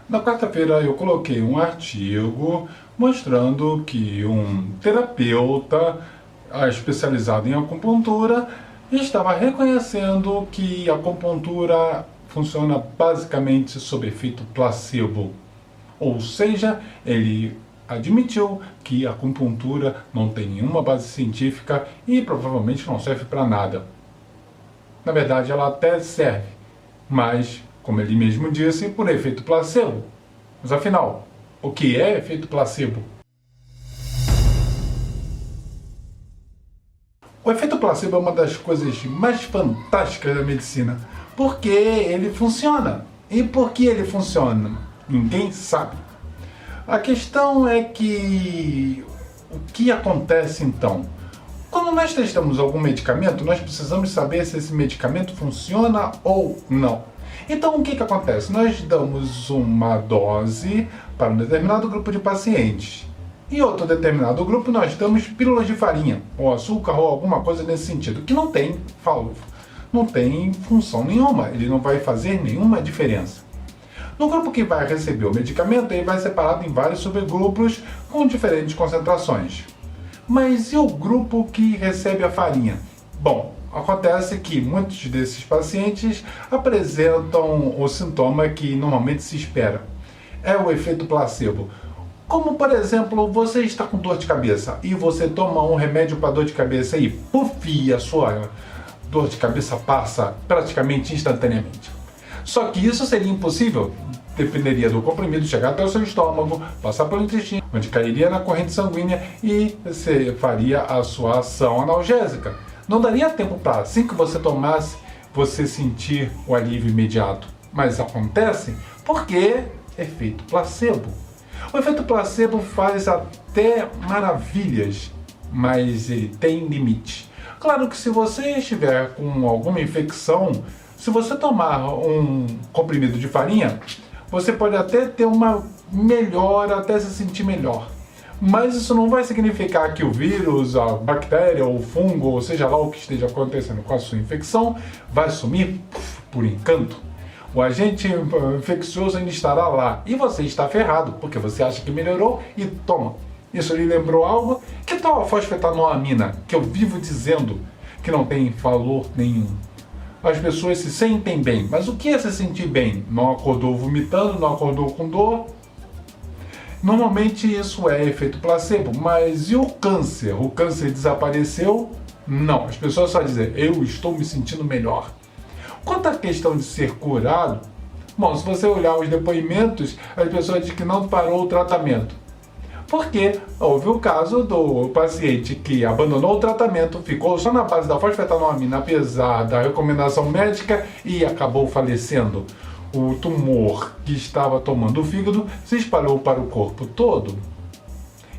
Na quarta-feira eu coloquei um artigo mostrando que um terapeuta especializado em acupuntura estava reconhecendo que a acupuntura funciona basicamente sob efeito placebo. Ou seja, ele admitiu que a acupuntura não tem nenhuma base científica e provavelmente não serve para nada. Na verdade, ela até serve, mas, como ele mesmo disse, por efeito placebo. Mas afinal, o que é efeito placebo? O efeito placebo é uma das coisas mais fantásticas da medicina, porque ele funciona. E por que ele funciona? Ninguém sabe. A questão é que o que acontece então? Quando nós testamos algum medicamento, nós precisamos saber se esse medicamento funciona ou não. Então, o que acontece? Nós damos uma dose para um determinado grupo de pacientes. Em outro determinado grupo, nós damos pílulas de farinha, ou açúcar, ou alguma coisa nesse sentido, que não tem função nenhuma, ele não vai fazer nenhuma diferença. No grupo que vai receber o medicamento, ele vai separado em vários subgrupos com diferentes concentrações. Mas e o grupo que recebe a farinha? Bom, acontece que muitos desses pacientes apresentam o sintoma que normalmente se espera. É o efeito placebo. Como, por exemplo, você está com dor de cabeça e você toma um remédio para dor de cabeça e, puf, a sua dor de cabeça passa praticamente instantaneamente. Só que isso seria impossível. Dependeria do comprimido chegar até o seu estômago, passar pelo intestino, onde cairia na corrente sanguínea e você faria a sua ação analgésica. Não daria tempo para, assim que você tomasse, você sentir o alívio imediato. Mas acontece porque é efeito placebo. O efeito placebo faz até maravilhas, mas ele tem limite. Claro que se você estiver com alguma infecção, se você tomar um comprimido de farinha, você pode até ter uma melhora, até se sentir melhor. Mas isso não vai significar que o vírus, a bactéria, ou o fungo, ou seja lá o que esteja acontecendo com a sua infecção, vai sumir por encanto. O agente infeccioso ainda estará lá e você está ferrado, porque você acha que melhorou e toma. Isso lhe lembrou algo? Que tal a fosfetanoamina, que eu vivo dizendo que não tem valor nenhum? As pessoas se sentem bem, mas o que é se sentir bem? Não acordou vomitando, não acordou com dor? Normalmente isso é efeito placebo, mas e o câncer? O câncer desapareceu? Não, as pessoas só dizem, eu estou me sentindo melhor. Quanto à questão de ser curado, bom, se você olhar os depoimentos, as pessoas dizem que não parou o tratamento. Porque houve o caso do paciente que abandonou o tratamento, ficou só na base da fosfetanoamina, apesar da recomendação médica, e acabou falecendo. O tumor que estava tomando o fígado se espalhou para o corpo todo.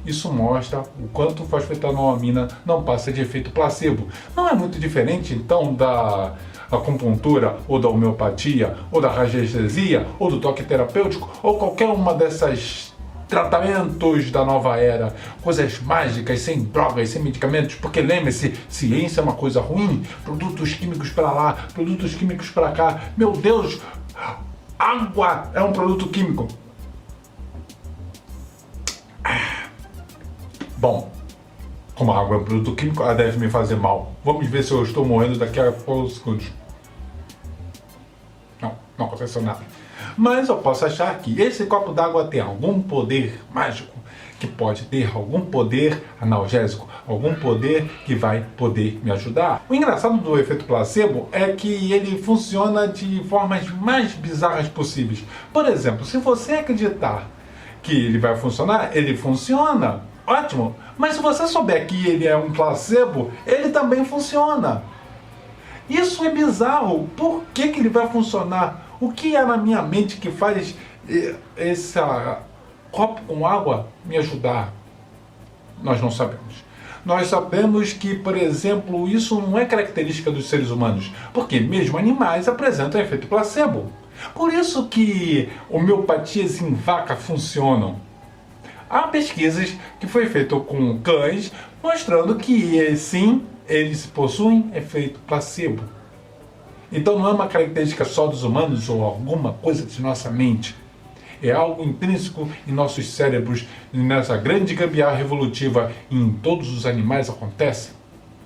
Isso mostra o quanto fosfetanoamina não passa de efeito placebo. Não é muito diferente, então, da acupuntura, ou da homeopatia, ou da radiestesia, ou do toque terapêutico, ou qualquer uma dessas tratamentos da nova era, coisas mágicas, sem drogas, sem medicamentos, porque lembre-se, ciência é uma coisa ruim, produtos químicos para lá, produtos químicos para cá, meu Deus, água é um produto químico. Bom, como a água é um produto químico, ela deve me fazer mal. Vamos ver se eu estou morrendo daqui a poucos segundos. Não aconteceu nada. Mas eu posso achar que esse copo d'água tem algum poder mágico, que pode ter algum poder analgésico, algum poder que vai poder me ajudar. O engraçado do efeito placebo é que ele funciona de formas mais bizarras possíveis. Por exemplo, se você acreditar que ele vai funcionar, ele funciona. Ótimo. Mas se você souber que ele é um placebo, ele também funciona. Isso é bizarro. Por que ele vai funcionar? O que é na minha mente que faz esse copo com água me ajudar? Nós não sabemos. Nós sabemos que, por exemplo, isso não é característica dos seres humanos, porque mesmo animais apresentam efeito placebo. Por isso que homeopatias em vaca funcionam. Há pesquisas que foi feito com cães mostrando que, sim, eles possuem efeito placebo. Então não é uma característica só dos humanos ou alguma coisa de nossa mente. É algo intrínseco em nossos cérebros, nessa grande gambiarra evolutiva, e em todos os animais acontece.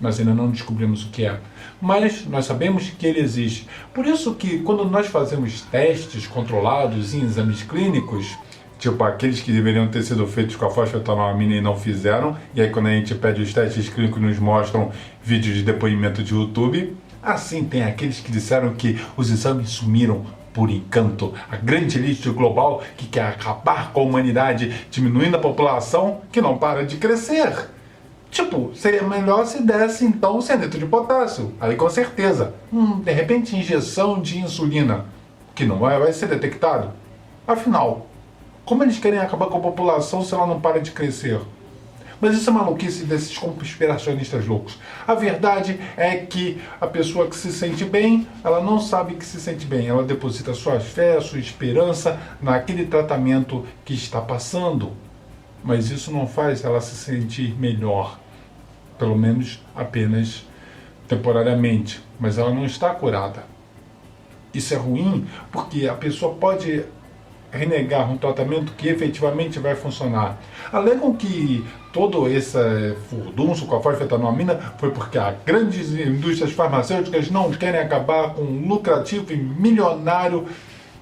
Nós ainda não descobrimos o que é, mas nós sabemos que ele existe. Por isso que quando nós fazemos testes controlados em exames clínicos, tipo aqueles que deveriam ter sido feitos com a fosfetanolamina e não fizeram, e aí quando a gente pede os testes clínicos nos mostram vídeos de depoimento de YouTube, assim tem aqueles que disseram que os exames sumiram por encanto. A grande elite global que quer acabar com a humanidade, diminuindo a população que não para de crescer. Tipo, seria melhor se desse então cianeto de potássio. Aí com certeza. De repente injeção de insulina, que não vai ser detectado. Afinal, como eles querem acabar com a população se ela não para de crescer? Mas isso é maluquice desses conspiracionistas loucos. A verdade é que a pessoa que se sente bem, ela não sabe que se sente bem. Ela deposita sua fé, sua esperança naquele tratamento que está passando. Mas isso não faz ela se sentir melhor. Pelo menos apenas temporariamente. Mas ela não está curada. Isso é ruim porque a pessoa pode renegar um tratamento que efetivamente vai funcionar. Alegam que todo esse furdunço com a fosfetanolamina foi porque as grandes indústrias farmacêuticas não querem acabar com um lucrativo e milionário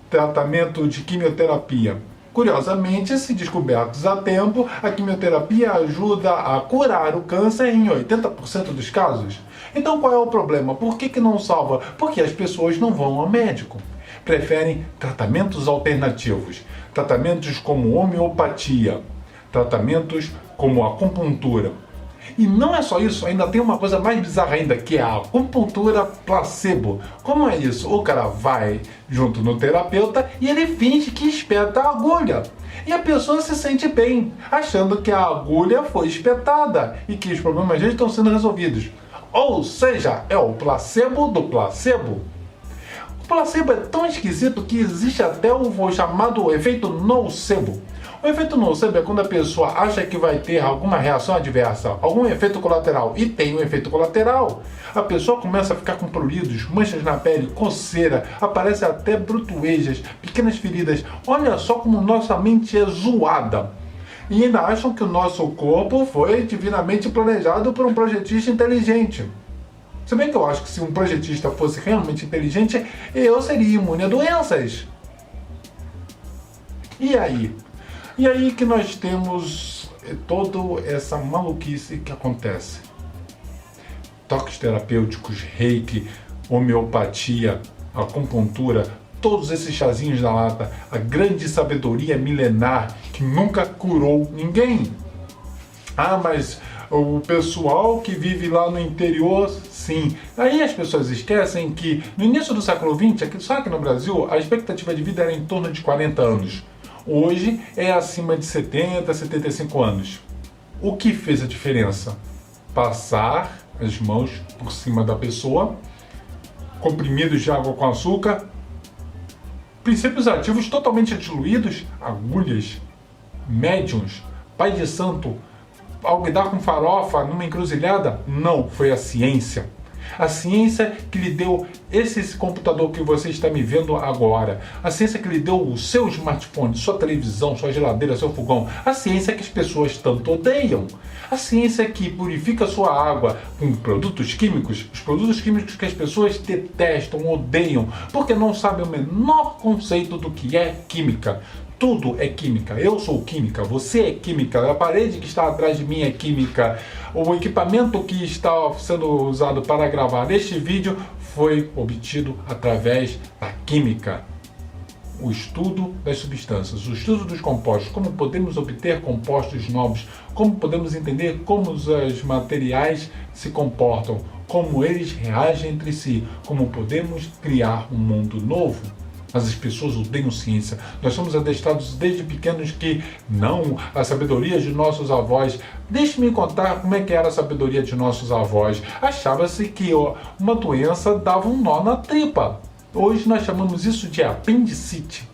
tratamento de quimioterapia. Curiosamente, se descobertos a tempo, a quimioterapia ajuda a curar o câncer em 80% dos casos. Então qual é o problema? Por que não salva? Porque as pessoas não vão ao médico. Preferem tratamentos alternativos, tratamentos como homeopatia, tratamentos como acupuntura. E não é só isso, ainda tem uma coisa mais bizarra ainda, que é a acupuntura placebo. Como é isso? O cara vai junto no terapeuta e ele finge que espeta a agulha. E a pessoa se sente bem, achando que a agulha foi espetada e que os problemas dele estão sendo resolvidos. Ou seja, é o placebo do placebo. O placebo é tão esquisito que existe até o chamado efeito nocebo. O efeito nocebo é quando a pessoa acha que vai ter alguma reação adversa, algum efeito colateral, e tem um efeito colateral. A pessoa começa a ficar com pruridos, manchas na pele, coceira, aparece até brutuejas, pequenas feridas. Olha só como nossa mente é zoada. E ainda acham que o nosso corpo foi divinamente planejado por um projetista inteligente. Se bem que eu acho que se um projetista fosse realmente inteligente, eu seria imune a doenças. E aí? E aí que nós temos toda essa maluquice que acontece. Toques terapêuticos, reiki, homeopatia, acupuntura, todos esses chazinhos da lata, a grande sabedoria milenar que nunca curou ninguém. Ah, mas o pessoal que vive lá no interior, sim. Aí as pessoas esquecem que no início do século XX, só aqui no Brasil, a expectativa de vida era em torno de 40 anos. Hoje é acima de 70, 75 anos. O que fez a diferença? Passar as mãos por cima da pessoa, comprimidos de água com açúcar, princípios ativos totalmente diluídos, agulhas, médiums, pai de santo, alguidar com farofa numa encruzilhada? Não, foi a ciência. A ciência que lhe deu esse computador que você está me vendo agora. A ciência que lhe deu o seu smartphone, sua televisão, sua geladeira, seu fogão. A ciência que as pessoas tanto odeiam. A ciência que purifica sua água com produtos químicos. Os produtos químicos que as pessoas detestam, odeiam, porque não sabem o menor conceito do que é química. Tudo é química. Eu sou química, você é química, a parede que está atrás de mim é química. O equipamento que está sendo usado para gravar este vídeo foi obtido através da química. O estudo das substâncias, o estudo dos compostos, como podemos obter compostos novos, como podemos entender como os materiais se comportam, como eles reagem entre si, como podemos criar um mundo novo. Mas as pessoas odeiam ciência. Nós somos adestrados desde pequenos que não, a sabedoria de nossos avós. Deixe-me contar como é que era a sabedoria de nossos avós. Achava-se que uma doença dava um nó na tripa. Hoje nós chamamos isso de apendicite.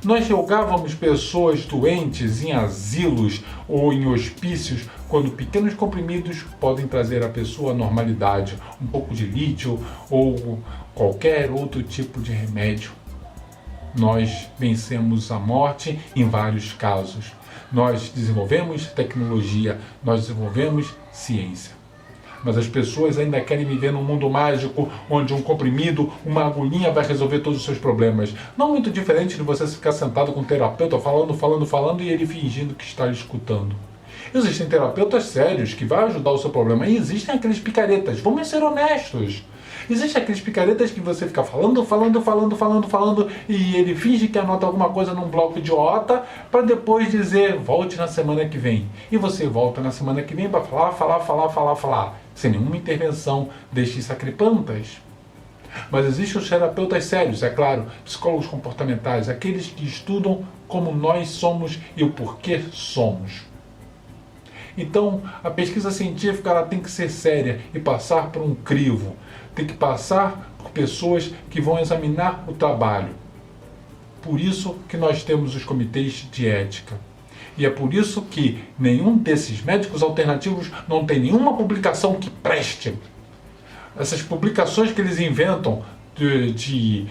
Nós jogávamos pessoas doentes em asilos ou em hospícios quando pequenos comprimidos podem trazer à pessoa a normalidade, um pouco de lítio ou qualquer outro tipo de remédio. nós vencemos a morte em vários casos. Nós desenvolvemos tecnologia, nós desenvolvemos ciência. Mas as pessoas ainda querem viver num mundo mágico, onde um comprimido, uma agulhinha vai resolver todos os seus problemas. Não muito diferente de você ficar sentado com um terapeuta falando e ele fingindo que está lhe escutando. Existem terapeutas sérios que vão ajudar o seu problema e existem aqueles picaretas, vamos ser honestos. Existem aqueles picaretas que você fica falando e ele finge que anota alguma coisa num bloco idiota para depois dizer volte na semana que vem. E você volta na semana que vem para falar, sem nenhuma intervenção destes sacripantas. Mas existem os terapeutas sérios, é claro, psicólogos comportamentais, aqueles que estudam como nós somos e o porquê somos. Então, a pesquisa científica ela tem que ser séria e passar por um crivo. Tem que passar por pessoas que vão examinar o trabalho. Por isso que nós temos os comitês de ética. E é por isso que nenhum desses médicos alternativos não tem nenhuma publicação que preste. Essas publicações que eles inventam de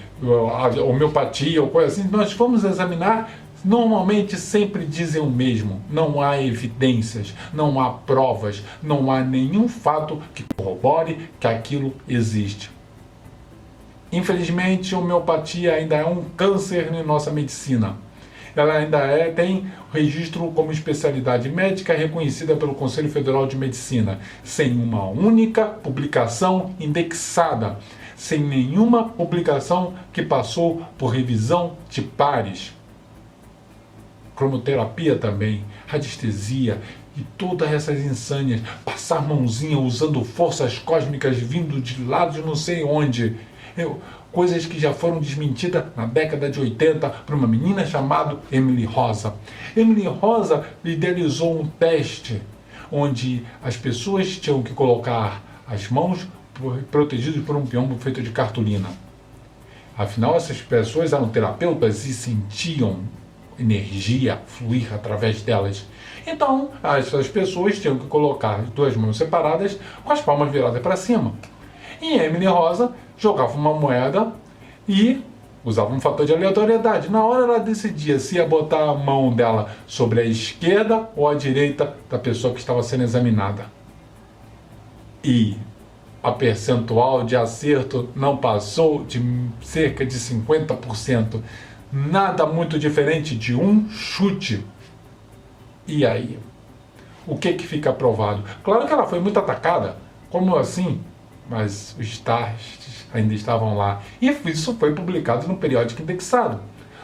homeopatia ou coisa assim, nós vamos examinar. Normalmente sempre dizem o mesmo, não há evidências, não há provas, não há nenhum fato que corrobore que aquilo existe. Infelizmente, a homeopatia ainda é um câncer em nossa medicina. Ela ainda tem registro como especialidade médica reconhecida pelo Conselho Federal de Medicina, sem uma única publicação indexada, sem nenhuma publicação que passou por revisão de pares. Cromoterapia também, radiestesia e todas essas insânias, passar mãozinha usando forças cósmicas vindo de lá de não sei onde, coisas que já foram desmentidas na década de 80 por uma menina chamada Emily Rosa. Emily Rosa idealizou um teste onde as pessoas tinham que colocar as mãos protegidas por um biombo feito de cartolina. Afinal, essas pessoas eram terapeutas e sentiam energia fluir através delas. Então, essas pessoas tinham que colocar as duas mãos separadas com as palmas viradas para cima. E Emily Rosa jogava uma moeda e usava um fator de aleatoriedade. Na hora ela decidia se ia botar a mão dela sobre a esquerda ou a direita da pessoa que estava sendo examinada. E a percentual de acerto não passou de cerca de 50%. Nada muito diferente de um chute. E aí? O que fica provado? Claro que ela foi muito atacada. Como assim? Mas os testes ainda estavam lá. E isso foi publicado no periódico indexado.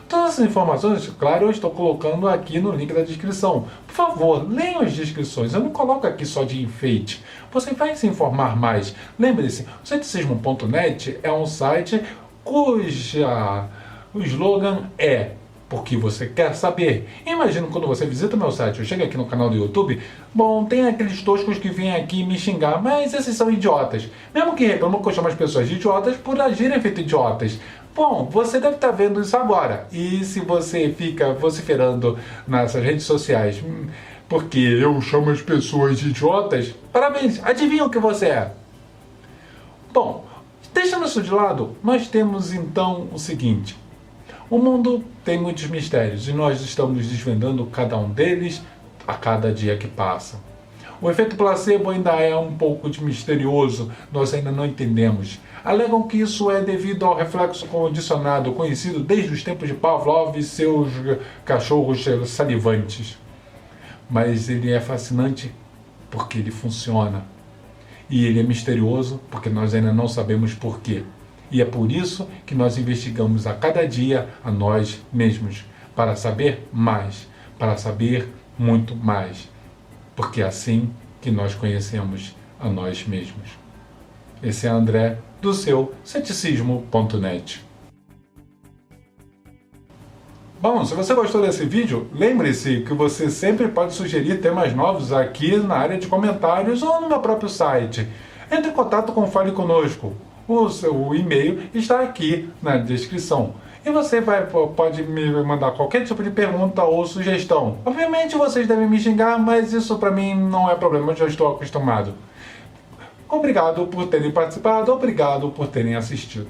Todas essas informações, claro, eu estou colocando aqui no link da descrição. Por favor, leiam as descrições. Eu não coloco aqui só de enfeite. Você vai se informar mais. Lembre-se, o ceticismo.net é um site o slogan é porque você quer saber. Imagina quando você visita meu site, eu chego aqui no canal do YouTube, bom, tem aqueles toscos que vêm aqui me xingar, mas esses são idiotas. Mesmo que reclamam que eu chamo as pessoas de idiotas por agirem feito idiotas. Bom, você deve estar vendo isso agora. E se você fica vociferando nessas redes sociais porque eu chamo as pessoas de idiotas, parabéns, adivinha o que você é? Bom, deixando isso de lado, nós temos então o seguinte. O mundo tem muitos mistérios e nós estamos desvendando cada um deles a cada dia que passa. O efeito placebo ainda é um pouco de misterioso, nós ainda não entendemos. Alegam que isso é devido ao reflexo condicionado, conhecido desde os tempos de Pavlov e seus cachorros salivantes. Mas ele é fascinante porque ele funciona. E ele é misterioso porque nós ainda não sabemos porquê. E é por isso que nós investigamos a cada dia a nós mesmos, para saber mais, para saber muito mais. Porque é assim que nós conhecemos a nós mesmos. Esse é André, do seu ceticismo.net. Bom, se você gostou desse vídeo, lembre-se que você sempre pode sugerir temas novos aqui na área de comentários ou no meu próprio site. Entre em contato com o Fale Conosco. O seu e-mail está aqui na descrição. E você pode me mandar qualquer tipo de pergunta ou sugestão. Obviamente vocês devem me xingar, mas isso para mim não é problema, eu já estou acostumado. Obrigado por terem participado, obrigado por terem assistido.